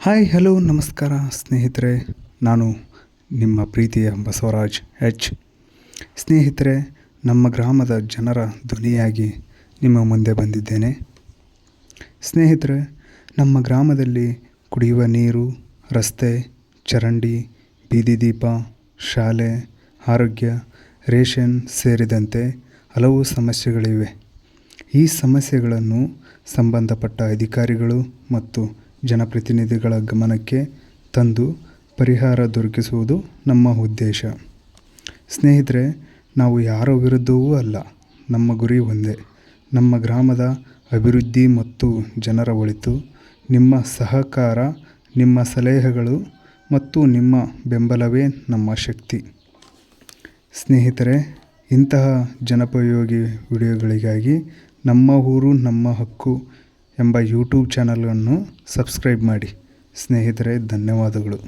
Hi hello ನಮಸ್ಕಾರ ಸ್ನೇಹಿತರೆ, ನಾನು ನಿಮ್ಮ ಪ್ರೀತಿಯ ಬಸವರಾಜ್ ಎಚ್. ಸ್ನೇಹಿತರೆ, ನಮ್ಮ ಗ್ರಾಮದ ಜನರ ಧ್ವನಿಯಾಗಿ ನಿಮ್ಮ ಮುಂದೆ ಬಂದಿದ್ದೇನೆ. ಸ್ನೇಹಿತರೆ, ನಮ್ಮ ಗ್ರಾಮದಲ್ಲಿ ಕುಡಿಯುವ ನೀರು, ರಸ್ತೆ, ಚರಂಡಿ, ಬೀದಿ ದೀಪ, ಶಾಲೆ, ಆರೋಗ್ಯ, ರೇಷನ್ ಸೇರಿದಂತೆ ಹಲವು ಸಮಸ್ಯೆಗಳಿವೆ. ಈ ಸಮಸ್ಯೆಗಳನ್ನು ಸಂಬಂಧಪಟ್ಟ ಅಧಿಕಾರಿಗಳು ಮತ್ತು ಜನಪ್ರತಿನಿಧಿಗಳ ಗಮನಕ್ಕೆ ತಂದು ಪರಿಹಾರ ದೊರಕಿಸುವುದು ನಮ್ಮ ಉದ್ದೇಶ. ಸ್ನೇಹಿತರೆ, ನಾವು ಯಾರ ವಿರುದ್ಧವೂ ಅಲ್ಲ. ನಮ್ಮ ಗುರಿ ಒಂದೇ: ನಮ್ಮ ಗ್ರಾಮದ ಅಭಿವೃದ್ಧಿ ಮತ್ತು ಜನರ ಒಳಿತು. ನಿಮ್ಮ ಸಹಕಾರ, ನಿಮ್ಮ ಸಲಹೆಗಳು ಮತ್ತು ನಿಮ್ಮ ಬೆಂಬಲವೇ ನಮ್ಮ ಶಕ್ತಿ. ಸ್ನೇಹಿತರೆ, ಇಂತಹ ಜನೋಪಯೋಗಿ ವಿಡಿಯೋಗಳಿಗಾಗಿ ನಮ್ಮ ಊರು ನಮ್ಮ ಹಕ್ಕು ಎಂಬ ಯೂಟ್ಯೂಬ್ ಚಾನಲನ್ನು ಸಬ್ಸ್ಕ್ರೈಬ್ ಮಾಡಿ. ಸ್ನೇಹಿತರೆ, ಧನ್ಯವಾದಗಳು.